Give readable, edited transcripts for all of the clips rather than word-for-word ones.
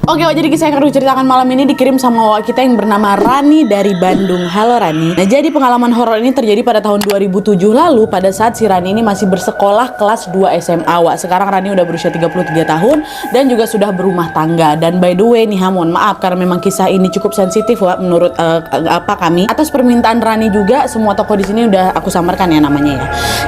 Oke, jadi kisah yang akan ceritakan malam ini dikirim sama wak kita yang bernama Rani dari Bandung. Halo Rani. Nah, jadi pengalaman horor ini terjadi pada tahun 2007 lalu pada saat si Rani ini masih bersekolah kelas 2 SMA. Wak, sekarang Rani udah berusia 33 tahun dan juga sudah berumah tangga. Dan by the way nih, mohon maaf karena memang kisah ini cukup sensitif Wak menurut kami. Atas permintaan Rani juga semua tokoh di sini udah aku samarkan ya namanya ya.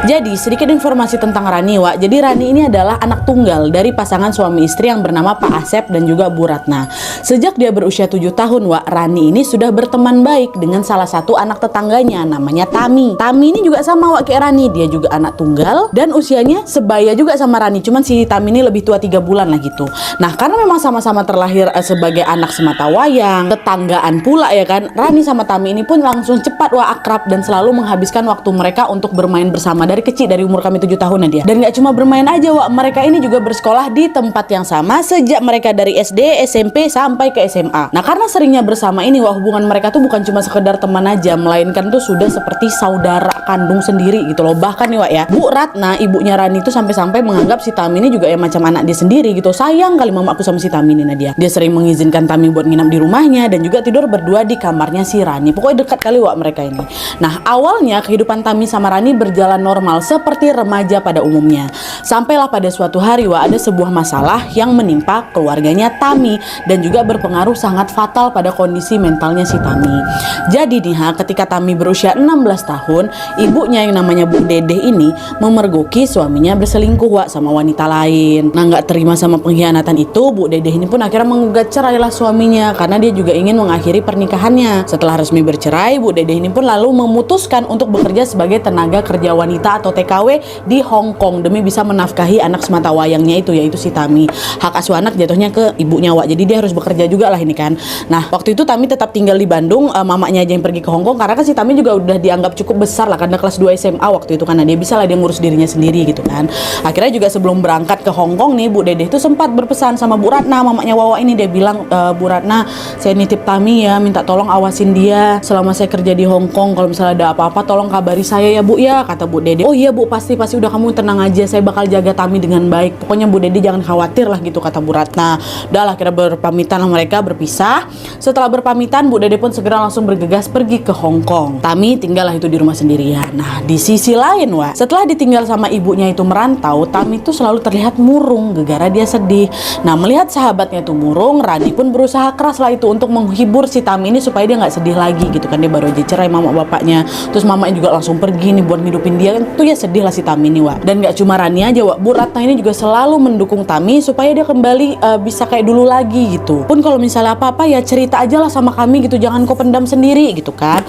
Jadi sedikit informasi tentang Rani Wak. Jadi Rani ini adalah anak tunggal dari pasangan suami istri yang bernama Pak Asep dan juga Bu Ratna. Sejak dia berusia 7 tahun, Wak, Rani ini sudah berteman baik dengan salah satu anak tetangganya namanya Tami. Tami ini juga sama Wak kayak Rani, dia juga anak tunggal dan usianya sebaya juga sama Rani, cuman si Tami ini lebih tua 3 bulan lah gitu. Nah, karena memang sama-sama terlahir sebagai anak semata wayang, tetanggaan pula ya kan, Rani sama Tami ini pun langsung cepat Wak akrab dan selalu menghabiskan waktu mereka untuk bermain bersama dari kecil, dari umur kami 7 tahun ya dia. Dan gak cuma bermain aja Wak, mereka ini juga bersekolah di tempat yang sama sejak mereka dari SD, SMP sampai ke SMA. Nah, karena seringnya bersama ini Wak, hubungan mereka tuh bukan cuma sekedar teman aja, melainkan tuh sudah seperti saudara kandung sendiri gitu loh. Bahkan nih Wak ya, Bu Ratna, ibunya Rani tuh sampai-sampai menganggap si Tami ini juga ya macam anak dia sendiri gitu. Sayang kali mama aku sama si Tami ini Nadia. Dia sering mengizinkan Tami buat nginap di rumahnya dan juga tidur berdua di kamarnya si Rani. Pokoknya dekat kali Wak mereka ini. Nah, awalnya kehidupan Tami sama Rani berjalan normal seperti remaja pada umumnya. Sampailah pada suatu hari Wak, ada sebuah masalah yang menimpa keluarganya Tami dan juga berpengaruh sangat fatal pada kondisi mentalnya si Tami. Jadi nih ketika Tami berusia 16 tahun, ibunya yang namanya Bu Dedeh ini memergoki suaminya berselingkuh Wak sama wanita lain. Nah, nggak terima sama pengkhianatan itu, Bu Dedeh ini pun akhirnya menggugat cerai lah suaminya karena dia juga ingin mengakhiri pernikahannya. Setelah resmi bercerai, Bu Dedeh ini pun lalu memutuskan untuk bekerja sebagai tenaga kerja wanita atau TKW di Hong Kong demi bisa menafkahi anak semata wayangnya itu, yaitu si Tami. Hak asuh anak jatuhnya ke ibunya Wak, jadi dia harus bekerja juga lah ini kan. Nah, waktu itu Tami tetap tinggal di Bandung, mamanya aja yang pergi ke Hong Kong karena kan si Tami juga udah dianggap cukup besar lah karena kelas 2 SMA waktu itu, karena dia bisa lah dia ngurus dirinya sendiri gitu kan. Akhirnya juga sebelum berangkat ke Hong Kong nih, Bu Dedeh itu sempat berpesan sama Bu Ratna, mamanya Wawa ini. Dia bilang, Bu Ratna, saya nitip Tami ya, minta tolong awasin dia selama saya kerja di Hong Kong. Kalau misalnya ada apa-apa tolong kabari saya ya Bu ya, kata Bu Dedeh. Oh iya Bu, pasti udah, kamu tenang aja, saya bakal jaga Tami dengan baik. Pokoknya Bu Dedeh jangan khawatir lah gitu, kata Bu Ratna. Udah lah, akhirnya berpamitan lah mereka, berpisah. Setelah berpamitan, Bu Dedeh pun segera langsung bergegas pergi ke Hong Kong. Tami tinggal lah itu di rumah sendirian. Nah, di sisi lain Wak, setelah ditinggal sama ibunya itu merantau, Tami itu selalu terlihat murung, gegara dia sedih. Nah, melihat sahabatnya itu murung, Rani pun berusaha keras lah itu untuk menghibur si Tami ini supaya dia nggak sedih lagi gitu kan. Dia baru aja cerai mama bapaknya, terus mamanya juga langsung pergi nih buat ngidupin dia, tuh ya sedih lah si Tami ini Wak. Dan nggak cuma Rani aja Wak, Bu Ratna ini juga selalu mendukung Tami supaya dia kembali bisa kayak dulu lagi gitu. Pun kalau misalnya apa-apa ya cerita aja lah sama kami gitu, jangan kau pendam sendiri gitu kan.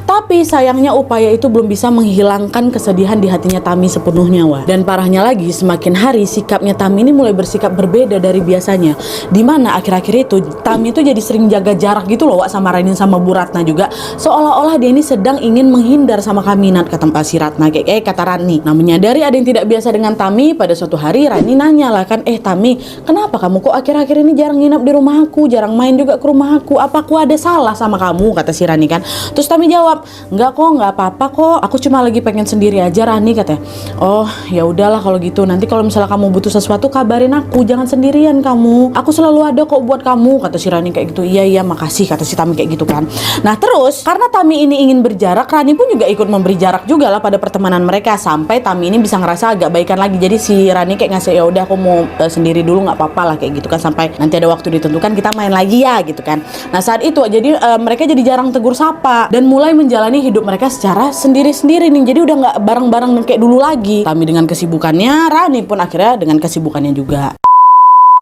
Tapi sayangnya upaya itu belum bisa menghilangkan kesedihan di hatinya Tami sepenuhnya Wak. Dan parahnya lagi, semakin hari sikapnya Tami ini mulai bersikap berbeda dari biasanya. Dimana akhir-akhir itu Tami itu jadi sering jaga jarak gitu loh Wak sama Rani sama Bu Ratna juga, seolah-olah dia ini sedang ingin menghindar sama kami, kata si Ratna kata Rani. Nah, menyadari ada yang tidak biasa dengan Tami, pada suatu hari Rani nanya lah kan, Tami, kenapa kamu kok akhir-akhir ini jarang nginap di rumah aku, jarang main juga ke rumah aku, apa aku ada salah sama kamu, kata si Rani kan. Terus Tami jawab, enggak kok, enggak apa-apa kok, aku cuma lagi pengen sendiri aja Rani, katanya. Oh ya udahlah kalau gitu, nanti kalau misalnya kamu butuh sesuatu kabarin aku, jangan sendirian kamu, aku selalu ada kok buat kamu, kata si Rani kayak gitu. Iya makasih, kata si Tami kayak gitu kan. Nah, terus karena Tami ini ingin berjarak, Rani pun juga ikut memberi jarak juga lah pada pertemanan mereka sampai Tami ini bisa ngerasa agak baikan lagi. Jadi si Rani kayak ngasih, ya udah aku mau sendiri dulu nggak apa-apa lah kayak gitu kan, sampai nanti ada waktu ditentukan kita main lagi ya gitu kan. Nah, saat itu jadi mereka jadi jarang tegur sapa dan mulai menjalani hidup mereka secara sendiri-sendiri nih. Jadi udah nggak bareng-bareng kayak dulu lagi. Tami dengan kesibukannya, Rani pun akhirnya dengan kesibukannya juga.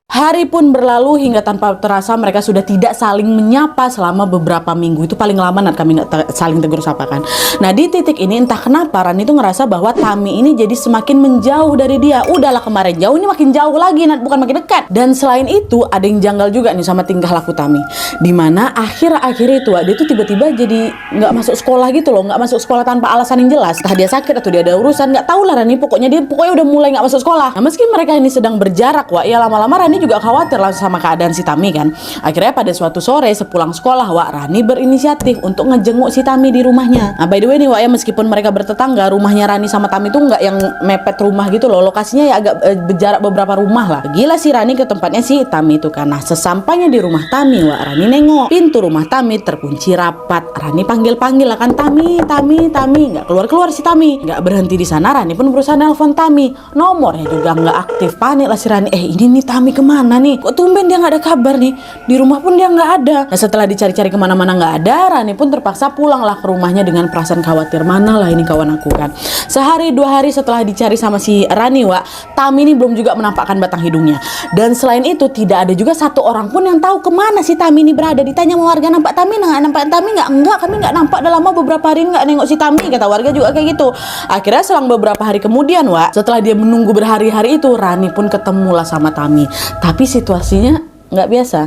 Hari pun berlalu hingga tanpa terasa mereka sudah tidak saling menyapa selama beberapa minggu. Itu paling lama kami nggak saling tegur sapa kan. Nah, di titik ini entah kenapa Rani itu ngerasa bahwa Tami ini jadi semakin menjauh dari dia. Udahlah kemarin jauh, ini makin jauh lagi, bukan makin dekat. Dan selain itu ada yang janggal juga nih sama tingkah laku Tami. Dimana akhir-akhir itu dia tuh tiba-tiba jadi nggak masuk sekolah gitu loh, nggak masuk sekolah tanpa alasan yang jelas. Entah dia sakit atau dia ada urusan, nggak tahu lah Rani. Pokoknya udah mulai nggak masuk sekolah. Nah, meski mereka ini sedang berjarak ya lama-lama Rani juga juga khawatir lah sama keadaan si Tami kan. Akhirnya pada suatu sore sepulang sekolah Wak, Rani berinisiatif untuk ngejenguk si Tami di rumahnya. Nah by the way nih Wak ya, meskipun mereka bertetangga, rumahnya Rani sama Tami tuh nggak yang mepet rumah gitu loh. Lokasinya ya agak berjarak beberapa rumah lah. Gila si Rani ke tempatnya si Tami itu kan. Nah sesampainya di rumah Tami Wak, Rani nengok pintu rumah Tami terkunci rapat. Rani panggil lah kan, Tami, nggak keluar si Tami. Nggak berhenti di sana, Rani pun berusaha nelpon Tami. Nomornya juga nggak aktif. Panik lah si Rani. Ini nih Tami kemana nih? Kok tumben dia nggak ada kabar nih? Di rumah pun dia nggak ada. Nah setelah dicari-cari kemana-mana nggak ada, Rani pun terpaksa pulanglah ke rumahnya dengan perasaan khawatir. Mana lah ini kawan aku kan. Sehari 2 hari setelah dicari sama si Rani Wak, Tami ini belum juga menampakkan batang hidungnya. Dan selain itu tidak ada juga satu orang pun yang tahu kemana si Tami ini berada. Ditanya sama warga, nampak Tami nggak? Nampak Tami nggak? Enggak, kami nggak nampak. Udah lama beberapa hari nggak nengok si Tami, kata warga juga kayak gitu. Akhirnya selang beberapa hari kemudian Wak, setelah dia menunggu berhari-hari itu, Rani pun ketemulah sama Tami. Tapi situasinya nggak biasa.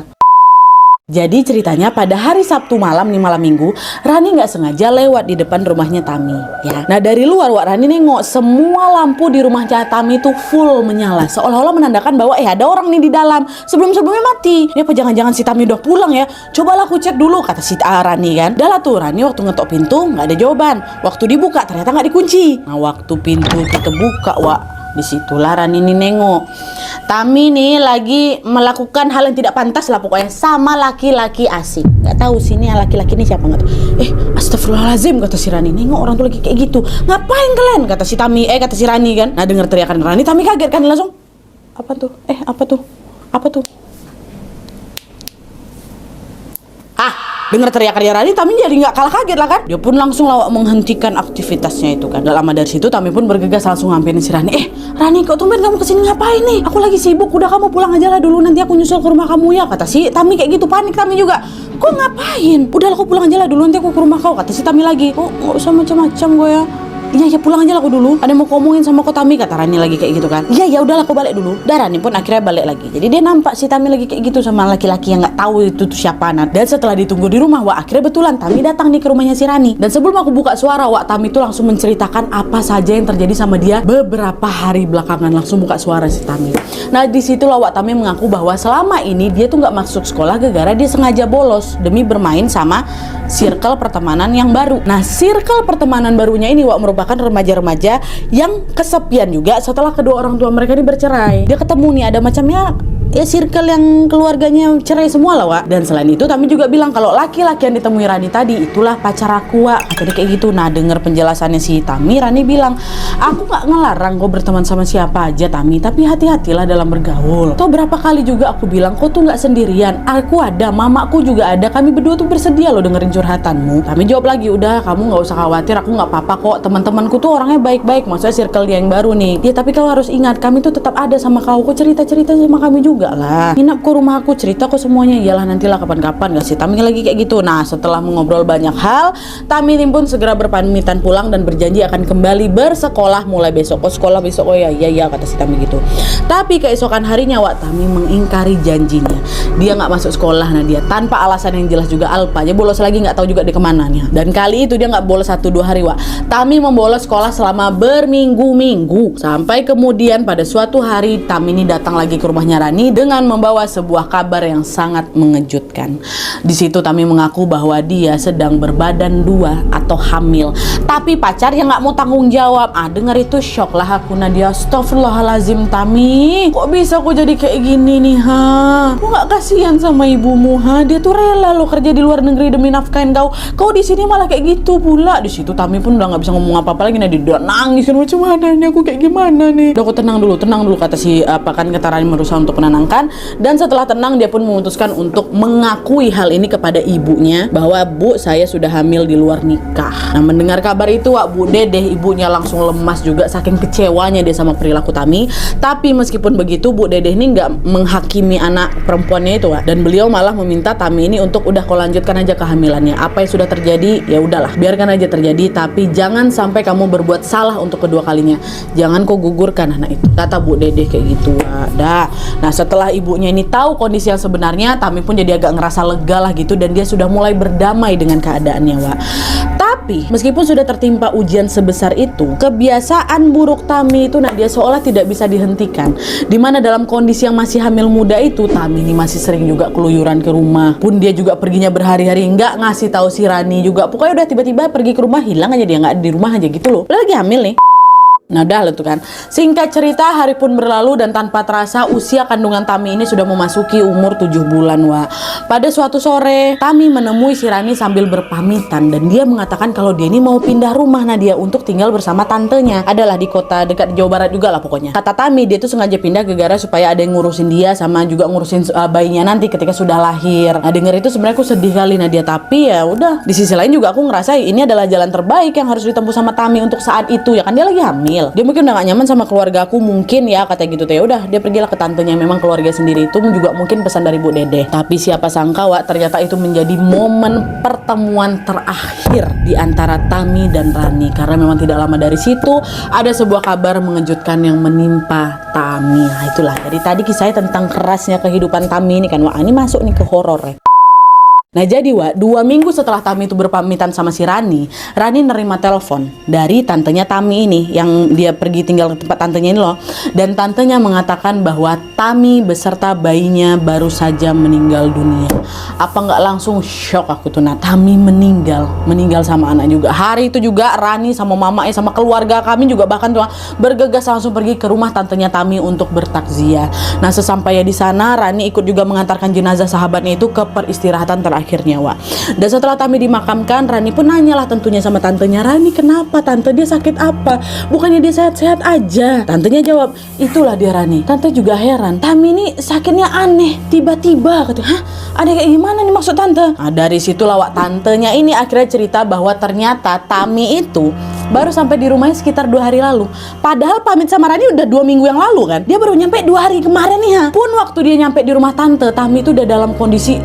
Jadi ceritanya pada hari Sabtu malam nih, malam minggu, Rani nggak sengaja lewat di depan rumahnya Tami ya. Nah dari luar Wak, Rani nengok semua lampu di rumahnya Tami itu full menyala, seolah-olah menandakan bahwa ada orang nih di dalam. Sebelumnya mati. Ini apa jangan-jangan si Tami udah pulang ya? Cobalah aku cek dulu, kata si Rani kan. Dah lah tuh Rani waktu ngetok pintu nggak ada jawaban. Waktu dibuka ternyata nggak dikunci. Nah waktu pintu kita buka Wak, disitulah Rani ini nengok Tami nih lagi melakukan hal yang tidak pantas lah pokoknya sama laki-laki asing. Gak tahu sini laki-laki ini siapa, nggak tahu. Astagfirullahaladzim, kata si Rani. Nengok orang tuh lagi kayak gitu. Ngapain kalian? Kata si Tami, kata si Rani kan. Nah dengar teriakan Rani, Tami kaget kan langsung. Apa tuh? Apa tuh? Dengar teriakan Rani, Tami jadi nggak kalah kaget lah kan. Dia pun langsung lawak menghentikan aktivitasnya itu kan. Gak lama dari situ Tami pun bergegas langsung ngampirin si Rani. Rani, kok tumben kamu kesini ngapain nih? Aku lagi sibuk, udah kamu pulang aja lah dulu, nanti aku nyusul ke rumah kamu ya, kata si Tami kayak gitu. Panik Tami juga. Kok ngapain? Udah aku pulang aja lah dulu, nanti aku ke rumah kau, kata si Tami lagi. Oh nggak usah macam-macam gue ya. Iya pulang aja lah aku dulu. Ada yang mau ngomongin sama kau Tami, kata Rani lagi kayak gitu kan. Iya udahlah aku balik dulu. Dan Rani pun akhirnya balik lagi. Jadi dia nampak si Tami lagi kayak gitu sama laki-laki yang nggak tahu itu tuh siapa. Dan setelah ditunggu di rumah Wak, akhirnya betulan Tami datang nih ke rumahnya si Rani. Dan sebelum aku buka suara Wak, Tami tuh langsung menceritakan apa saja yang terjadi sama dia beberapa hari belakangan. Langsung buka suara si Tami. Nah disitulah Wak, Tami mengaku bahwa selama ini dia tuh nggak masuk sekolah gara-gara dia sengaja bolos demi bermain sama circle pertemanan yang baru. Nah circle pertemanan barunya ini Wak merupakan remaja-remaja yang kesepian juga setelah kedua orang tua mereka ini bercerai. Dia ketemu nih ada macamnya circle yang keluarganya cerai semua lah Wak. Dan selain itu Tami juga bilang kalau laki-laki yang ditemui Rani tadi itulah pacar aku Wak, kata dia kayak gitu. Nah denger penjelasannya si Tami, Rani bilang, aku gak ngelarang kau berteman sama siapa aja Tami, tapi hati-hatilah dalam bergaul. Toh berapa kali juga aku bilang kau tuh gak sendirian, aku ada, mamaku juga ada, kami berdua tuh bersedia loh dengerin curhatanmu. Tami jawab lagi, udah kamu gak usah khawatir, aku gak apa-apa kok, teman-temanku tuh orangnya baik-baik, maksudnya circle dia yang baru nih. Ya tapi kau harus ingat kami tuh tetap ada sama kau, kau cerita-cerita sama kami juga lah, nginap ke rumah aku, cerita kok semuanya. Iyalah nantilah kapan-kapan, gak sih Tami lagi kayak gitu. Nah setelah mengobrol banyak hal, Tami pun segera berpamitan pulang dan berjanji akan kembali bersekolah mulai besok. Oh sekolah besok, oh iya kata si Tami gitu. Tapi keesokan harinya Wak, Tami mengingkari janjinya. Dia nggak masuk sekolah. Nah dia tanpa alasan yang jelas juga, Alpa aja bolos lagi, nggak tahu juga di kemananya. Dan kali itu dia nggak bolos 1-2 hari Wak, Tami membolos sekolah selama berminggu-minggu. Sampai kemudian pada suatu hari Tami ini datang lagi ke rumahnya Rani dengan membawa sebuah kabar yang sangat mengejutkan. Di situ Tami mengaku bahwa dia sedang berbadan 2 atau hamil, tapi pacarnya nggak mau tanggung jawab. Dengar itu shock lah aku Nadia. Astagfirullahalazim Tami, kok bisa kok jadi kayak gini nih kok nggak kasihan sama ibumu dia tuh rela lo kerja di luar negeri demi nafkahin kau di sini malah kayak gitu pula. Di situ Tami pun udah nggak bisa ngomong apa-apa lagi. Nadia udah nangis kan, macam mana nih aku kayak gimana nih. Udah aku tenang dulu kata si kata Rani berusaha untuk menenangkan. Dan setelah tenang dia pun memutuskan untuk mengakui hal ini kepada ibunya bahwa Bu saya sudah hamil di luar nikah. Nah mendengar kabar itu Wak, Bu Dedeh ibunya langsung lemas juga saking kecewanya dia sama perilaku Tami. Tapi meskipun begitu Bu Dedeh ini nggak menghakimi anak perempuannya itu Wak, dan beliau malah meminta Tami ini untuk udah kau lanjutkan aja kehamilannya. Apa yang sudah terjadi ya udahlah, biarkan aja terjadi, tapi jangan sampai kamu berbuat salah untuk kedua kalinya. Jangan kau gugurkan anak itu, kata Bu Dedeh kayak gitu Wak. Nah setelah ibunya ini tahu kondisi yang sebenarnya, Tami pun jadi agak ngerasa lega lah gitu, dan dia sudah mulai berdamai dengan keadaannya, Wak. Tapi meskipun sudah tertimpa ujian sebesar itu, kebiasaan buruk Tami itu dia seolah tidak bisa dihentikan. Dimana dalam kondisi yang masih hamil muda itu, Tami ini masih sering juga keluyuran ke rumah. Pun dia juga perginya berhari-hari nggak ngasih tahu si Rani juga. Pokoknya udah tiba-tiba pergi ke rumah, hilang aja, dia nggak ada di rumah aja gitu loh. Lagi hamil nih. Nah udah lah tuh kan. Singkat cerita, hari pun berlalu dan tanpa terasa usia kandungan Tami ini sudah memasuki umur 7 bulan, Wak. Pada suatu sore, Tami menemui si Rani sambil berpamitan dan dia mengatakan kalau dia ini mau pindah rumah Nadia untuk tinggal bersama tantenya. Adalah di kota dekat Jawa Barat juga lah pokoknya. Kata Tami, dia tuh sengaja pindah gara-gara supaya ada yang ngurusin dia sama juga ngurusin bayinya nanti ketika sudah lahir. Nah denger itu sebenarnya aku sedih kali Nadia, tapi ya udah. Di sisi lain juga aku ngerasa ini adalah jalan terbaik yang harus ditempuh sama Tami untuk saat itu, ya kan dia lagi hamil. Dia mungkin udah gak nyaman sama keluarga aku mungkin ya, katanya gitu tuh. Ya udah, dia pergilah ke tantenya, memang keluarga sendiri itu juga mungkin pesan dari Bu Dede. Tapi siapa sangka, Wak, ternyata itu menjadi momen pertemuan terakhir di antara Tami dan Rani, karena memang tidak lama dari situ ada sebuah kabar mengejutkan yang menimpa Tami. Nah itulah, dari tadi kisahnya tentang kerasnya kehidupan Tami ini kan, Wak. Ini masuk nih ke horor ya. Nah jadi, Wak, 2 minggu setelah Tami itu berpamitan sama si Rani nerima telepon dari tantenya Tami ini, yang dia pergi tinggal ke tempat tantenya ini loh. Dan tantenya mengatakan bahwa Tami beserta bayinya baru saja meninggal dunia. Apa nggak langsung shock aku tuh, nah Tami meninggal sama anak juga. Hari itu juga Rani sama mamanya sama keluarga kami juga bahkan tuh bergegas langsung pergi ke rumah tantenya Tami untuk bertakziah. Nah sesampainya di sana, Rani ikut juga mengantarkan jenazah sahabatnya itu ke peristirahatan akhirnya, Wak. Dan setelah Tami dimakamkan, Rani pun nanyalah tentunya sama tantenya, Rani kenapa tante, dia sakit apa? Bukannya dia sehat-sehat aja? Tantenya jawab, itulah dia Rani. Tante juga heran, Tami ini sakitnya aneh, tiba-tiba katanya. Hah? Ada kayak gimana nih maksud tante? Nah dari situlah, Wak, tantenya ini akhirnya cerita bahwa ternyata Tami itu baru sampai di rumahnya sekitar 2 hari lalu. Padahal pamit sama Rani udah 2 minggu yang lalu kan. Dia baru nyampe 2 hari kemarin nih, ha. Pun waktu dia nyampe di rumah tante, Tami itu udah dalam kondisi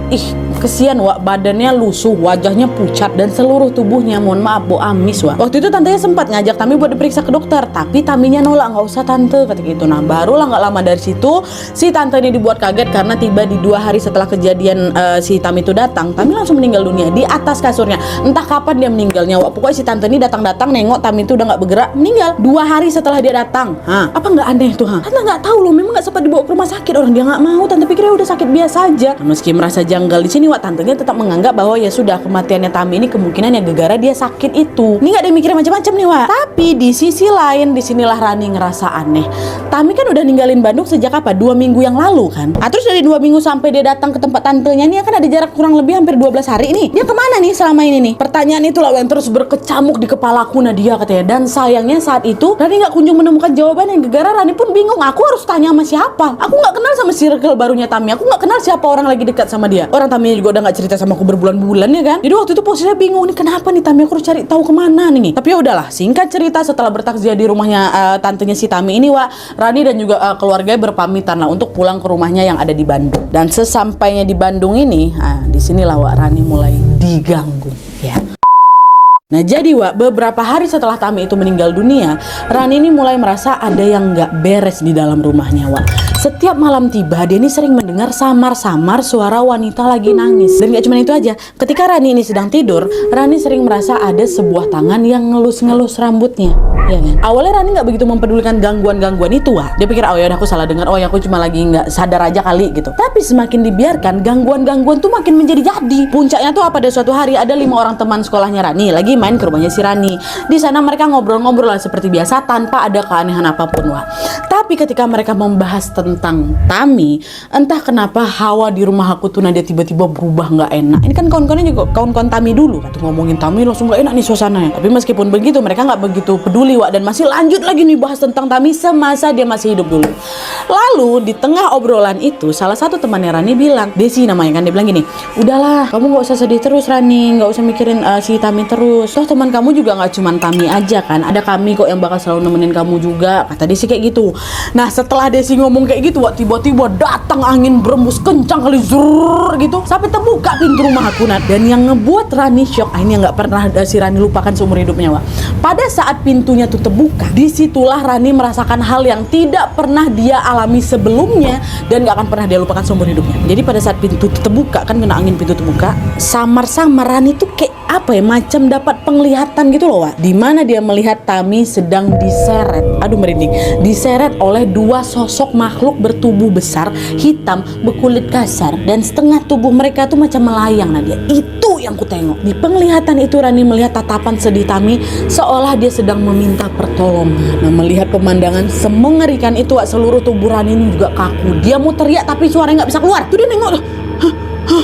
kesian, Wak, badannya lusuh, wajahnya pucat dan seluruh tubuhnya mohon maaf bau amis, Wak. Waktu itu tantenya sempat ngajak Tami buat diperiksa ke dokter, tapi Taminya nolak, nggak usah tante, kata gitu. Nah barulah nggak lama dari situ si tante ini dibuat kaget karena tiba di 2 hari setelah kejadian si Tami itu datang, Tami langsung meninggal dunia di atas kasurnya. Entah kapan dia meninggalnya, Wak. Pokoknya si tante ini datang-datang nengok Tami itu udah nggak bergerak, meninggal 2 hari setelah dia datang. Apa nggak aneh tuh, ha? Tante nggak tahu loh, memang nggak sempat dibawa ke rumah sakit, orang dia nggak mau. Tante pikirnya udah sakit biasa aja. Nah, meski merasa janggal di sini, Wak, tantenya tetap menganggap bahwa ya sudah kematiannya Tami ini kemungkinan ya gara-gara dia sakit itu. Ini nggak ada mikir macam-macam nih, Wak. Tapi di sisi lain, disinilah Rani ngerasa aneh. Tami kan udah ninggalin Bandung sejak apa? 2 minggu yang lalu kan. Terus dari 2 minggu sampai dia datang ke tempat tantenya ini kan ada jarak kurang lebih hampir 12 hari nih. Dia kemana nih selama ini nih? Pertanyaan itu lah yang terus berkecamuk di kepalaku Nadia, katanya. Dan sayangnya saat itu Rani nggak kunjung menemukan jawaban, yang gara-gara Rani pun bingung. Aku harus tanya sama siapa? Aku nggak kenal sama circle barunya Tami. Aku nggak kenal siapa orang lagi dekat sama dia. Orang Tami juga udah nggak cerita sama aku berbulan-bulan ya kan. Jadi waktu itu posisinya bingung nih, kenapa nih Tami, aku harus cari tahu kemana nih. Tapi ya udahlah, singkat cerita setelah bertakziah di rumahnya tantenya si Tami ini, Wak, Rani dan juga keluarganya berpamitan lah untuk pulang ke rumahnya yang ada di Bandung. Dan sesampainya di Bandung ini, disinilah, Wak, Rani mulai diganggu ya. Nah jadi, Wak, beberapa hari setelah Tami itu meninggal dunia, Rani ini mulai merasa ada yang nggak beres di dalam rumahnya, Wak. Setiap malam tiba, dia ini sering mendengar samar-samar suara wanita lagi nangis. Dan gak cuma itu aja, ketika Rani ini sedang tidur, Rani sering merasa ada sebuah tangan yang ngelus-ngelus rambutnya, ya kan? Awalnya Rani nggak begitu mempedulikan gangguan-gangguan itu, Wak. Dia pikir, oh ya udah aku salah dengar, oh ya aku cuma lagi nggak sadar aja kali gitu. Tapi semakin dibiarkan, gangguan-gangguan tuh makin menjadi-jadi. Puncaknya tuh pada suatu hari ada 5 orang teman sekolahnya Rani lagi main ke rumahnya si Rani. Di sana mereka ngobrol-ngobrol lah seperti biasa tanpa ada keanehan apapun, Wak. Tapi ketika mereka membahas tentang Tami, entah kenapa hawa di rumah aku tuh Nadia tiba-tiba berubah nggak enak. Ini kan kawan-kawannya juga kawan-kawan Tami dulu kan, ngomongin Tami langsung nggak enak nih suasananya. Tapi meskipun begitu mereka nggak begitu peduli, Wak, dan masih lanjut lagi nih bahas tentang Tami semasa dia masih hidup dulu. Lalu di tengah obrolan itu salah satu temannya Rani bilang, Desi namanya kan, dia bilang gini, udahlah kamu nggak usah sedih terus Rani, nggak usah mikirin si Tami terus. terus. Toh teman kamu juga nggak cuman Tami aja kan, ada kami kok yang bakal selalu nemenin kamu juga, kata Desi kayak gitu. Nah setelah Desi ngomong kayak gitu, tiba-tiba datang angin berembus kencang kali zur gitu sampai terbuka pintu rumah aku. Nah dan yang ngebuat Rani shock, ini yang nggak pernah si Rani lupakan seumur hidupnya, Wak. Pada saat pintunya tuh terbuka, disitulah Rani merasakan hal yang tidak pernah dia alami sebelumnya dan nggak akan pernah dia lupakan seumur hidupnya. Jadi pada saat pintu terbuka, kan kena angin, pintu terbuka, samar-samar Rani tuh kayak apa ya, macam dapat penglihatan gitu loh, Wak. Dimana dia melihat Tami sedang diseret, aduh merinding, diseret oleh dua sosok makhluk bertubuh besar, hitam, berkulit kasar, dan setengah tubuh mereka tuh macam melayang. Nah dia itu yang ku tengok. Di penglihatan itu Rani melihat tatapan sedih Tami seolah dia sedang meminta pertolongan. Nah melihat pemandangan semengerikan itu, Wak, seluruh tubuh Rani ini juga kaku. Dia mau teriak tapi suaranya nggak bisa keluar. Tuh dia nengok tuh,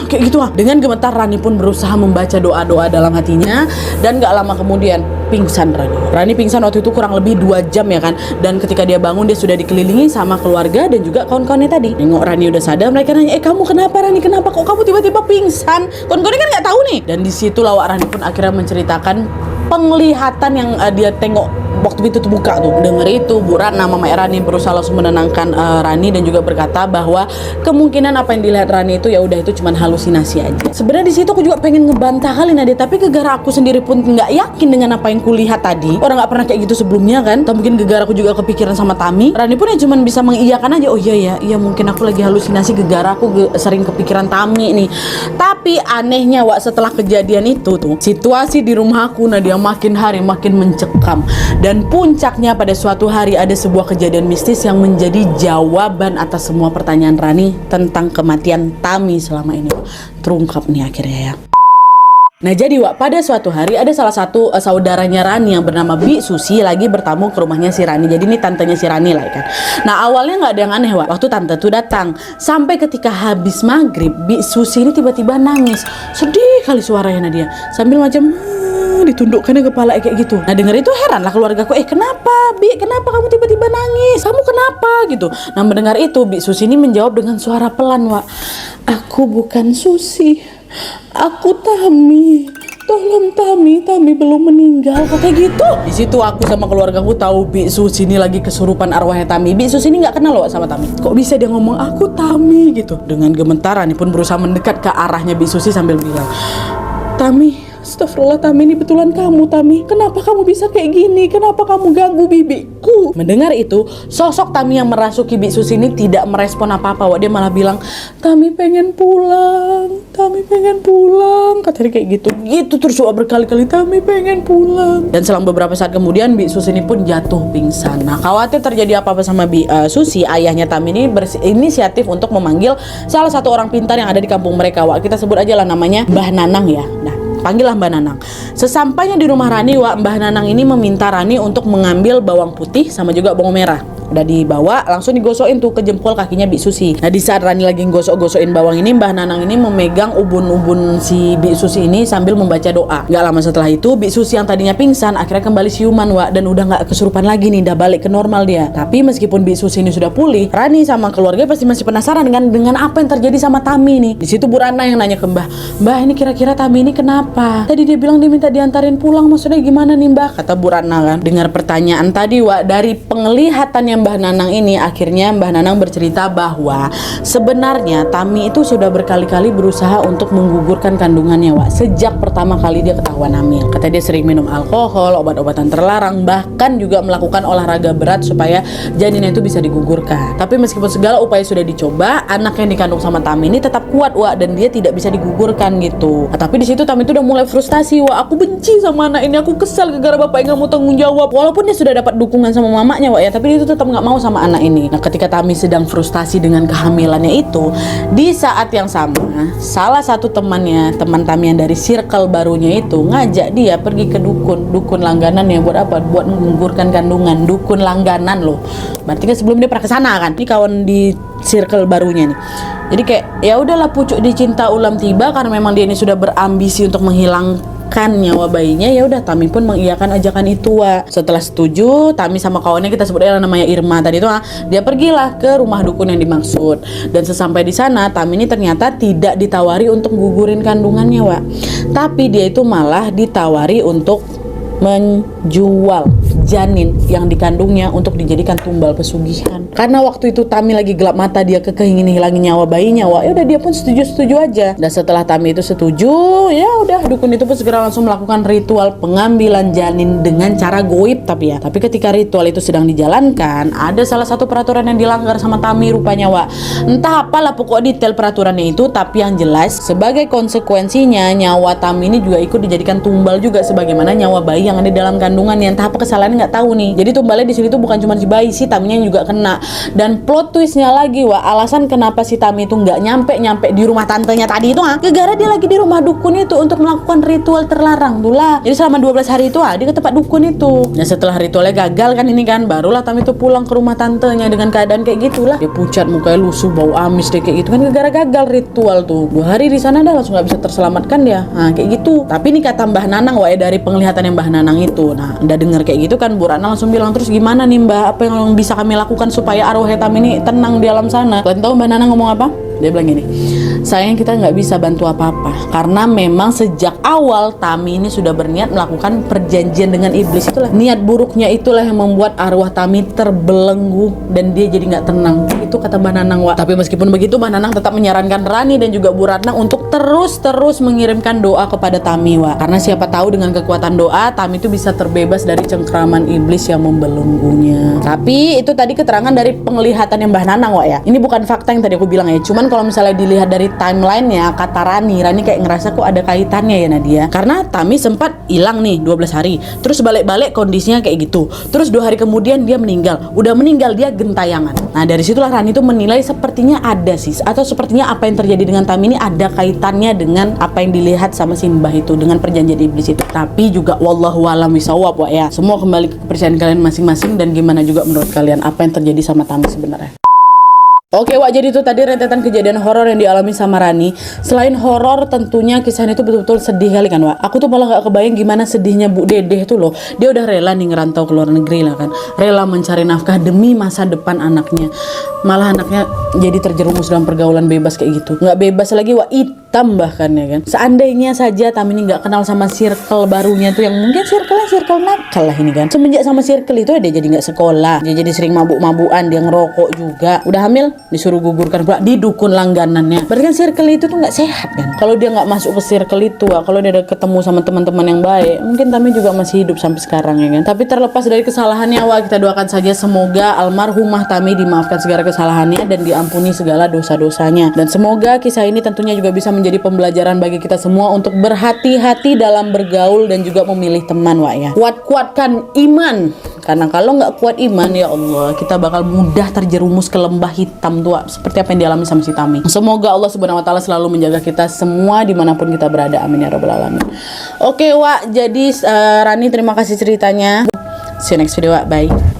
kayak gitu. Dengan gemetar Rani pun berusaha membaca doa-doa dalam hatinya, dan gak lama kemudian pingsan Rani pingsan waktu itu kurang lebih 2 jam ya kan. Dan ketika dia bangun, dia sudah dikelilingi sama keluarga dan juga kawan-kawannya tadi. Nengok Rani udah sadar, mereka nanya, kamu kenapa Rani, kenapa kok kamu tiba-tiba pingsan? Kawan-kawannya kan gak tahu nih. Dan disitulah Rani pun akhirnya menceritakan penglihatan yang dia tengok waktu pintu terbuka tuh. Dengar itu, Bu Ratna, Mama Rani berusaha langsung menenangkan Rani dan juga berkata bahwa kemungkinan apa yang dilihat Rani itu ya udah itu cuma halusinasi aja. Sebenarnya di situ aku juga pengen ngebantah kali Nadia, tapi gegara aku sendiri pun nggak yakin dengan apa yang kulihat tadi. Orang nggak pernah kayak gitu sebelumnya kan. Atau mungkin gegara aku juga kepikiran sama Tami. Rani pun ya cuma bisa mengiyakan aja, oh iya mungkin aku lagi halusinasi, gegara aku sering kepikiran Tami nih. Tapi anehnya, Wak, setelah kejadian itu tuh, situasi di rumah aku Nadia makin hari makin mencekam. Dan puncaknya pada suatu hari ada sebuah kejadian mistis yang menjadi jawaban atas semua pertanyaan Rani tentang kematian Tami selama ini, Wak. Terungkap nih akhirnya ya. Nah jadi, Wak, pada suatu hari ada salah satu saudaranya Rani yang bernama Bi Susi lagi bertamu ke rumahnya si Rani. Jadi ini tantenya si Rani lah kan. Nah awalnya nggak ada yang aneh, Wak, waktu tante tuh datang. Sampai ketika habis maghrib, Bi Susi ini tiba-tiba nangis. Sedih kali suaranya Nadia, sambil macam ditundukkannya kepala kayak gitu. Nah denger itu heran lah keluargaku, kenapa Bi, kenapa kamu tiba-tiba nangis, kamu kenapa gitu. Nah mendengar itu Bi Susi ini menjawab dengan suara pelan, Wak, aku bukan Susi, aku Tami, tolong Tami belum meninggal, kayak gitu. Di situ aku sama keluargaku tahu Bi Susi ini lagi kesurupan arwahnya Tami. Bi Susi ini nggak kenal loh sama Tami. Kok bisa dia ngomong aku Tami gitu? Dengan gemetar Rani pun berusaha mendekat ke arahnya Bi Susi sambil bilang, Tami, astagfirullah Tami, ini betulan kamu Tami, kenapa kamu bisa kayak gini, kenapa kamu ganggu bibiku? Mendengar itu, sosok Tami yang merasuki Bi Susi ini tidak merespon apa-apa, Wak. Dia malah bilang, Tami pengen pulang, kata dia kayak gitu terus, Wak, berkali-kali, Tami pengen pulang. Dan selang beberapa saat kemudian Bi Susi ini pun jatuh pingsan. Nah khawatir terjadi apa-apa sama Bi Susi, ayahnya Tami ini berinisiatif untuk memanggil salah satu orang pintar yang ada di kampung mereka, Wak. Kita sebut aja lah namanya Mbah Nanang ya. Nah panggillah Mbah Nanang. Sesampainya di rumah Rani, Wak, Mbah Nanang ini meminta Rani untuk mengambil bawang putih sama juga bawang merah. Udah dibawa, langsung digosokin tuh ke jempol kakinya Bi Susi. Nah di saat Rani lagi gosok-gosokin bawang ini, Mbah Nanang ini memegang ubun-ubun si Bi Susi ini sambil membaca doa. Gak lama setelah itu, Bi Susi yang tadinya pingsan akhirnya kembali siuman, Wak, dan udah gak kesurupan lagi nih, udah balik ke normal dia. Tapi meskipun Bi Susi ini sudah pulih, Rani sama keluarga pasti masih penasaran dengan apa yang terjadi sama Tami nih. Di situ Bu Ratna yang nanya ke Mbah, ini kira-kira Tami ini kenapa? Tadi dia bilang dia minta diantarin pulang, maksudnya gimana nih, Mbah? Kata Bu Ratna kan. Dengar pertanyaan tadi, Wak, dari penglihatan yang Mbah Nanang ini, akhirnya Mbah Nanang bercerita bahwa sebenarnya Tami itu sudah berkali-kali berusaha untuk menggugurkan kandungannya, Wak, sejak pertama kali dia ketahuan hamil. Kata dia sering minum alkohol, obat-obatan terlarang, bahkan juga melakukan olahraga berat supaya janinnya itu bisa digugurkan. Tapi meskipun segala upaya sudah dicoba, anak yang dikandung sama Tami ini tetap kuat, Wak, dan dia tidak bisa digugurkan gitu. Nah, tapi di situ Tami itu udah mulai frustasi, Wak, aku benci sama anak ini, aku kesal gara-gara bapak yang gak mau tanggung jawab. Walaupun dia sudah dapat dukungan sama mamanya, Wak, ya, tapi dia itu tetap gak mau sama anak ini. Nah ketika Tami sedang frustasi dengan kehamilannya itu, di saat yang sama salah satu teman Tami yang dari circle barunya itu ngajak dia pergi ke dukun langganan ya. Buat apa? Buat menggugurkan kandungan. Dukun langganan loh, berarti kan sebelum dia pernah kesana kan. Ini kawan di circle barunya nih. Jadi kayak ya udahlah, pucuk dicinta ulam tiba, karena memang dia ini sudah berambisi untuk menghilangkan menyelamatkan nyawa bayinya. Ya udah, Tami pun mengiyakan ajakan itu, Wak. Setelah setuju, Tami sama kawannya, kita sebutnya namanya Irma tadi itu, dia pergilah ke rumah dukun yang dimaksud. Dan sesampai di sana, Tami ini ternyata tidak ditawari untuk gugurin kandungannya, Wak. Tapi dia itu malah ditawari untuk menjual janin yang dikandungnya untuk dijadikan tumbal pesugihan. Karena waktu itu Tami lagi gelap mata, dia keingin hilangin nyawa bayinya, Wak. Ya udah, dia pun setuju aja. Dan setelah Tami itu setuju, ya udah, dukun itu pun segera langsung melakukan ritual pengambilan janin dengan cara goib. Tapi ketika ritual itu sedang dijalankan, ada salah satu peraturan yang dilanggar sama Tami rupanya, Wak. Entah apalah pokok detail peraturannya itu, tapi yang jelas sebagai konsekuensinya nyawa Tami ini juga ikut dijadikan tumbal juga sebagaimana nyawa bayi yang ada di dalam kandungannya. Entah apa kesalahannya, nggak tahu nih. Jadi tumbalnya di sini tuh bukan cuma si bayi, si Taminya juga kena. Dan plot twistnya lagi, Wak, alasan kenapa si Tami itu nggak nyampe di rumah tantenya tadi itu, gara-gara dia lagi di rumah dukun itu untuk melakukan ritual terlarang tuh lah. Jadi selama 12 hari itu dia ke tempat dukun itu. Nah setelah ritualnya gagal kan ini kan, barulah Tami itu pulang ke rumah tantenya dengan keadaan kayak gitulah. Dia pucat, mukanya lusuh, bau amis deh kayak gitu kan, gara-gara gagal ritual tuh. 2 hari di sana dah langsung nggak bisa terselamatkan dia. Nah kayak gitu. Tapi ini kata Mbah Nanang, Wak, dari penglihatan yang Mbah Nanang itu. Nah udah denger kayak gitu kan, Bu Ratna langsung bilang, terus gimana nih Mbak, apa yang bisa kami lakukan supaya arwah Tami ini tenang di alam sana? Kalian tahu Mbah Nanang ngomong apa? Dia bilang gini, sayang kita nggak bisa bantu apa-apa karena memang sejak awal Tami ini sudah berniat melakukan perjanjian dengan iblis. Itulah niat buruknya, itulah yang membuat arwah Tami terbelenggu dan dia jadi nggak tenang. Itu kata Mbah Nanang, Wak. Tapi meskipun begitu, Mbah Nanang tetap menyarankan Rani dan juga Bu Ratna untuk terus mengirimkan doa kepada Tami, Wak. Karena siapa tahu dengan kekuatan doa Tami itu bisa terbebas dari cengkraman iblis yang membelenggunya. Tapi itu tadi keterangan dari penglihatan yang Mbah Nanang, Wak, ya. Ini bukan fakta yang tadi aku bilang ya. Cuman kalau misalnya dilihat dari timelinenya, kata Rani kayak ngerasa kok ada kaitannya ya Nadia. Karena Tami sempat hilang nih 12 hari, terus balik-balik kondisinya kayak gitu. Terus 2 hari kemudian dia meninggal. Udah meninggal dia gentayangan. Nah dari situlah Rani itu menilai sepertinya ada sih, atau sepertinya apa yang terjadi dengan Tami ini ada kaitannya dengan apa yang dilihat sama si Mbah itu, dengan perjanjian iblis itu. Tapi juga wallahu alam bisawab, Wak, ya. Semua kembali ke kepercayaan kalian masing-masing dan gimana juga menurut kalian apa yang terjadi sama Tami sebenarnya. Oke, Wak, jadi itu tadi rentetan kejadian horor yang dialami sama Rani. Selain horor, tentunya kisahnya itu betul-betul sedih kali kan, Wak. Aku tuh malah gak kebayang gimana sedihnya Bu Dedeh tuh loh. Dia udah rela nih ngerantau ke luar negeri lah kan, rela mencari nafkah demi masa depan anaknya. Malah anaknya jadi terjerumus dalam pergaulan bebas kayak gitu. Nggak bebas lagi, Wak, hitam bahkan ya kan. Seandainya saja Tami ini nggak kenal sama circle barunya tuh, yang mungkin circle nakal lah ini kan. Semenjak sama circle itu dia jadi nggak sekolah, dia jadi sering mabuk-mabukan, dia ngerokok juga. Udah hamil disuruh gugurkan pula di dukun langganannya. Berarti kan circle itu tuh nggak sehat kan. Kalau dia nggak masuk ke circle itu, kalau dia udah ketemu sama teman-teman yang baik, mungkin Tami juga masih hidup sampai sekarang ya kan. Tapi terlepas dari kesalahannya, Wak, kita doakan saja semoga almarhumah Tami dimaafkan segala kesalahannya dan diampuni segala dosa-dosanya. Dan semoga kisah ini tentunya juga bisa menjadi pembelajaran bagi kita semua untuk berhati-hati dalam bergaul dan juga memilih teman, Wak, ya. Kuatkan iman. Karena kalau nggak kuat iman, ya Allah, kita bakal mudah terjerumus ke lembah hitam tua seperti apa yang dialami sama si Tami. Semoga Allah Subhanahu Wa Taala selalu menjaga kita semua dimanapun kita berada. Amin ya Rabbal Alamin. Oke, Wak, jadi Rani terima kasih ceritanya. See you next video, Wak. Bye.